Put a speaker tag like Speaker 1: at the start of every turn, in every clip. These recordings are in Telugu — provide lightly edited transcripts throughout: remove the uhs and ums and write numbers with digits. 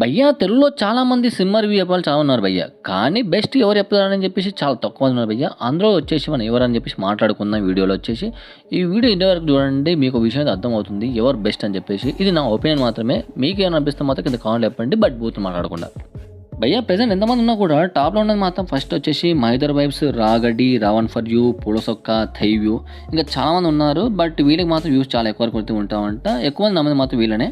Speaker 1: భయ్యా తెలుగులో చాలామంది సినిమా రివ్యూ చెప్పేవాళ్ళు చాలా ఉన్నారు భయ్యా. కానీ బెస్ట్ ఎవరు చెప్తారని చెప్పేసి చాలా తక్కువ మంది ఉన్నారు భయ్యా. అందులో వచ్చేసి మనం ఎవరని చెప్పేసి మాట్లాడుకుందాం వీడియోలో వచ్చేసి. ఈ వీడియో ఇంతవరకు చూడండి, మీకు విషయం అయితే అర్థమవుతుంది ఎవరు బెస్ట్ అని చెప్పేసి. ఇది నా ఒపీనియన్ మాత్రమే. మీకేమైనా అనిపిస్తే మాత్రం కింద కామెంట్ చెప్పండి, బట్ బూత్ మాట్లాడకుండా. భయ్యా ప్రెజెంట్ ఎంతమంది ఉన్నా కూడా టాప్లో ఉన్నది మాత్రం ఫస్ట్ వచ్చేసి మహేందర్ వైబ్స్, రాగడి, రావణ్ ఫర్ యూ, పూలసొక్క, థైవ్యూ, ఇంకా చాలామంది ఉన్నారు. బట్ వీళ్ళకి మాత్రం వ్యూస్ చాలా ఎక్కువ కొడుతూ ఉంటామంట. ఎక్కువ మంది నమ్మది మాత్రం వీళ్ళనే.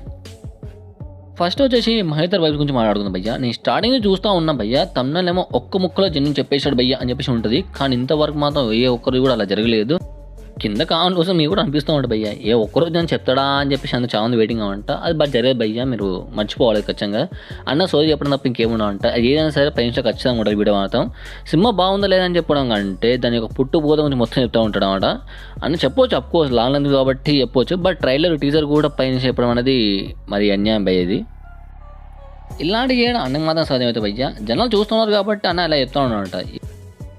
Speaker 1: ఫస్ట్ వచ్చేసి మహేందర్ వైబ్స్ గురించి మాట్లాడుకుందాం భయ్య. నేను స్టార్టింగ్ చూస్తూ ఉన్నా భయ్య, తమిళ ఏమో ఒక్క ముక్కలో జన్ను చెప్పేశాడు భయ్య అని చెప్పేసి ఉంటుంది. కానీ ఇంతవరకు మాత్రం ఏ ఒక్కరు కూడా అలా జరగలేదు. కింద కామెంట్ కోసం మీకు కూడా అనిపిస్తూ ఉంటుంది భయ్య, ఏ ఒక్కరోజు నేను చెప్తాడా అని చెప్పేసి అందుకు చాలా మంది వెయిటింగ్ అవంట. అది బట్ జరిగేది భయ్య, మీరు మర్చిపోవాలి ఖచ్చితంగా. అన్న సోది చెప్పడం తప్ప ఇంకేమున్నా అంట. అది ఏదైనా సరే పైన ఖచ్చితంగా ఉంటుంది వీడియో మాత్రం. సినిమా బాగుందా లేదని చెప్పడం కంటే దాని యొక్క పుట్టుబోధ గురించి మొత్తం చెప్తూ ఉంటాడు అనమాట. అన్న చెప్పవచ్చు, అఫ్కోర్స్ లాంగ్ లెంత్ కాబట్టి చెప్పవచ్చు. బట్ ట్రైలర్ టీజర్ కూడా పైన చెప్పడం అనేది మరి అన్యాయం భయ్యేది. ఇలాంటి చేయడం అన్నకు మాత్రం సాధ్యమైతే భయ్య. జనాలు చూస్తున్నారు కాబట్టి అన్న ఇలా చెప్తా ఉన్నాడంట.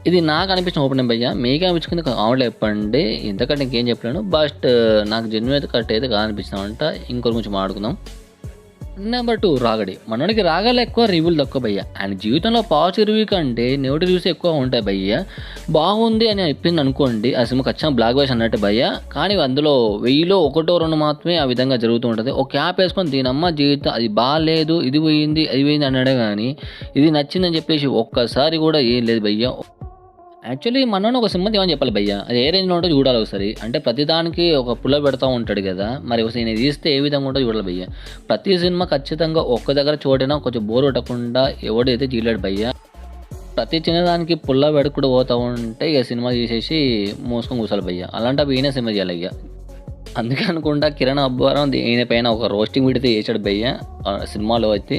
Speaker 1: ఇది నాకు అనిపించిన ఓపెన్ భయ్య. మీకు అనిపించుకుంది కామెంట్లో చెప్పండి. ఇంతకంటే ఇంకేం చెప్పలేను. బట్ నాకు జెన్యున్ అయితే కరెక్ట్ అయితే కాదనిపించినామంట. ఇంకొక గురించి మాట్లాడుకుందాం. నెంబర్ 2 రాగడి. మనోడికి రాగాలు ఎక్కువ, రివ్యూలు తక్కువ భయ్య. ఆయన జీవితంలో పాజిటివ్ రివ్యూ కంటే నెగిటివ్ రివ్యూస్ ఎక్కువ ఉంటాయి భయ్య. బాగుంది అని చెప్పింది అనుకోండి, ఆ సినిమా ఖచ్చితంగా బ్లాక్ బాయ్స్ అన్నట్టు భయ్య. కానీ అందులో 1000లో 1-2 మాత్రమే ఆ విధంగా జరుగుతూ ఉంటుంది. ఒక క్యాప్ వేసుకొని దీనమ్మ జీవితం అది బాగాలేదు, ఇది పోయింది అది పోయింది అన్నాడే కానీ ఇది నచ్చిందని చెప్పేసి ఒక్కసారి కూడా ఏం లేదు భయ్య. యాక్చువల్లీ మనోని ఒక సినిమా ఏమని చెప్పాలి భయ్య, అది ఏ రేంజ్లో ఉంటుందో చూడాలి ఒకసారి. అంటే ప్రతిదానికి ఒక పుల్ల పెడతా ఉంటాడు కదా, మరి ఒకసారి నేను తీస్తే ఏ విధంగా ఉంటుందో చూడాలి భయ్య. ప్రతి సినిమా ఖచ్చితంగా ఒక్క దగ్గర చూడైనా కొంచెం బోర్ కొట్టకుండా ఎవడైతే తీయలేడు భయ్య. ప్రతి చిన్నదానికి పుల్ల పెడకుండా పోతూ ఉంటే ఇక సినిమా తీసేసి మోసుకొని కూర్చోాలి భయ్య. అలాంటి ఈయన సినిమా చేయాలి ఇక. అందుకే అనుకుంటా కిరణ్ అబ్బవరం ఈయన పైన ఒక రోస్టింగ్ వీడితే చేశాడు భయ్య సినిమాలో అయితే.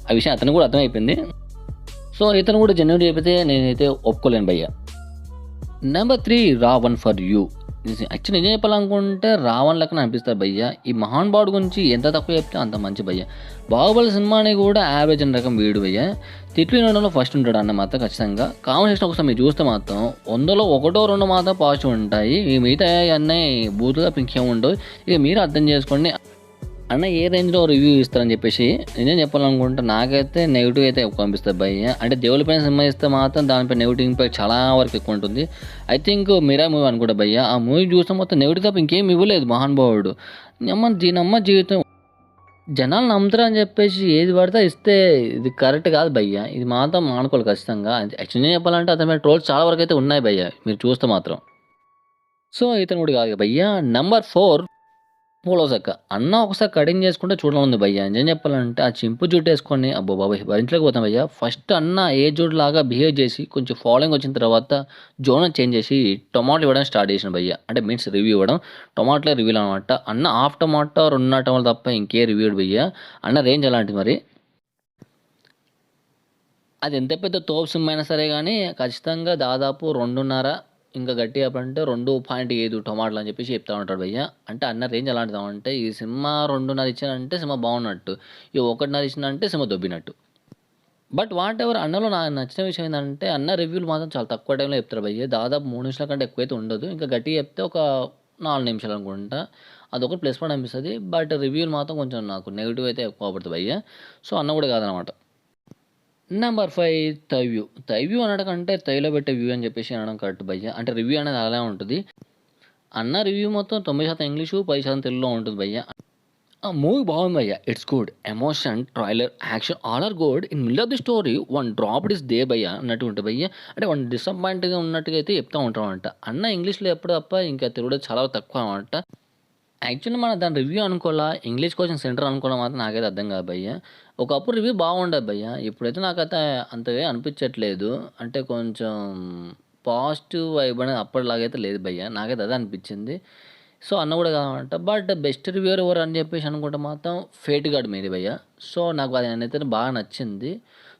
Speaker 1: ఆ విషయం అతను కూడా అర్థమైపోయింది. సో ఇతను కూడా జెన్యున్ చెబితే నేనైతే ఒప్పుకోలేను భయ్య. Number 3 Ravan for you. Actually నిజం చెప్పాలనుకుంటే రావణ్ లెక్కన అనిపిస్తారు భయ్య. ఈ మహాన్ బాడు గురించి ఎంత తక్కువ చెప్తే అంత మంచి భయ్య. బాహుబలి సినిమాని కూడా యావరేజ్ అనే రకం వీడు భయ్య. తిట్లు వినడంలో ఫస్ట్ ఉంటాడు అన్న మాత్రం ఖచ్చితంగా. కాంబినేషన్ ఒకసారి మీరు చూస్తే మాత్రం 100లో 1-2 మాత్రం పాజిటివ్ ఉంటాయి. ఈ మిగతా అన్నీ బూతుగా ఇంకేం ఉండవు. ఇక మీరు అర్థం చేసుకోండి అన్న ఏ రేంజ్లో రివ్యూ ఇస్తారని చెప్పేసి. నేనేం చెప్పాలనుకుంటే నాకైతే నెగిటివ్ అయితే ఎక్కువ అనిపిస్తుంది భయ్య. అంటే దేవుడి పైన సినిమా ఇస్తే మాత్రం దానిపై నెగిటివ్ ఇంపాక్ట్ చాలా వరకు ఎక్కువ ఉంటుంది. ఐ థింక్ మీరా మూవీ అనుకుంటా భయ్య. ఆ మూవీ చూస్తే మొత్తం నెగిటివ్ తప్ప ఇంకేం ఇవ్వలేదు మహానుభావుడు. దీనమ్మ జీవితం జనాలు నమ్ముతారు అని చెప్పేసి ఏది పడితే ఇస్తే ఇది కరెక్ట్ కాదు భయ్య. ఇది మాత్రం మానుకోవాలి ఖచ్చితంగా. యాక్చువల్లీ చెప్పాలంటే అతని ట్రోల్స్ చాలా వరకు అయితే ఉన్నాయి భయ్య మీరు చూస్తే మాత్రం. సో ఇతను కూడా కాదు భయ్య. నెంబర్ 4 పూలసక్క. అన్న ఒకసారి కటింగ్ చేసుకుంటే చూడాలని భయ్య. నిజం చెప్పాలంటే ఆ చింపు జుట్టు వేసుకొని అబ్బో బాబాయ్ భరించలేకపోతాం భయ్య. ఫస్ట్ అన్న ఏ జుట్టు లాగా బిహేవ్ చేసి కొంచెం ఫాలోయింగ్ వచ్చిన తర్వాత జోన్ చేంజ్ చేసి టొమాటో ఇవ్వడం స్టార్ట్ చేసిన భయ్య. అంటే మీన్స్ రివ్యూ ఇవ్వడం. టొమాటోలే రివ్యూలు అనమాట. అన్న హాఫ్ టొమాటో 2.5 టమాటో తప్ప ఇంకే రివ్యూ భయ్య. అన్న రేంజ్ అలాంటిది మరి. అది ఎంత పెద్ద తోపు సినిమా అయినా సరే కానీ ఖచ్చితంగా దాదాపు 2.5 ఇంకా గట్టి చెప్పాలంటే 2.5 టొమాటోలు అని చెప్పేసి చెప్తా ఉంటాడు భయ్య. అంటే అన్న రేంజ్ అలాంటిది అంటే ఈ సినిమా 2.5 ఇచ్చానంటే సినిమా బాగున్నట్టు, ఈ 1.5 ఇచ్చిందంటే సినిమా దొబ్బినట్టు. బట్ వాట్ ఎవర్ అన్నలో నాకు నచ్చిన విషయం ఏంటంటే అన్న రివ్యూలు మాత్రం చాలా తక్కువ టైంలో చెప్తారు భయ్య. దాదాపు 3 నిమిషాల కంటే ఎక్కువైతే ఉండదు. ఇంకా గట్టిగా చెప్తే ఒక 4 నిమిషాలు అనుకుంటా. అదొకటి ప్లస్ పాయింట్ అనిపిస్తుంది. బట్ రివ్యూలు మాత్రం కొంచెం నాకు నెగిటివ్ అయితే ఎక్కువ పడుతుంది భయ్య. సో అన్న కూడా కాదనమాట. నెంబర్ 5 థైవ్యూ. థైవ్యూ అనడానికంటే తైలో పెట్టే వ్యూ అని చెప్పేసి అనడం కరెక్ట్ భయ్య. అంటే రివ్యూ అనేది అలా ఉంటుంది. అన్న రివ్యూ మొత్తం 90% ఇంగ్లీషు, 10% తెలుగులో ఉంటుంది భయ్య. ఆ మూవీ బాగుంది భయ్య. It's good. Emotion, trailer, action all are good. In middle of the story one drop is there భయ్య అన్నట్టు ఉంటుంది భయ్య. అంటే వన్ డిసప్పాయింట్గా ఉన్నట్టుగా అయితే చెప్తూ ఉంటాం అంట. అన్న ఇంగ్లీష్లో ఎప్పుడు తప్ప ఇంకా తెలుగులో చాలా తక్కువ అనమాట. యాక్చువల్లీ మనం దాని రివ్యూ అనుకోవాలా, ఇంగ్లీష్ కోచింగ్ సెంటర్ అనుకోవడం మాత్రం నాకైతే అర్థం కాదు భయ్య. ఒకప్పుడు రివ్యూ బాగుండదు భయ్య. ఇప్పుడైతే నాకైతే అంతగా అనిపించట్లేదు. అంటే కొంచెం పాజిటివ్ వైబ్ అనేది అప్పటిలాగైతే లేదు భయ్య. నాకైతే అదే అనిపించింది. సో అన్న కూడా కాదనమాట. బట్ బెస్ట్ రివ్యూర్ ఎవరు అని చెప్పేసి అనుకుంటే మాత్రం ఫేట్ గార్డ్ మీది భయ్య. సో నాకు అది అయితే బాగా నచ్చింది.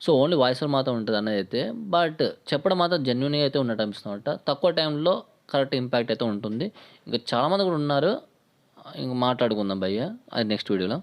Speaker 1: సో ఓన్లీ వాయిస్ మాత్రం ఉంటుంది అన్నది అయితే. బట్ చెప్పడం మాత్రం జెన్యున్గా అయితే ఉన్నట్టు అనిపిస్తుందన్నమాట. తక్కువ టైంలో కరెక్ట్ ఇంపాక్ట్ అయితే ఉంటుంది. ఇంకా చాలామంది కూడా ఉన్నారు. ఇంక మాట్లాడుకుందాం భయ్య అది నెక్స్ట్ వీడియోలో.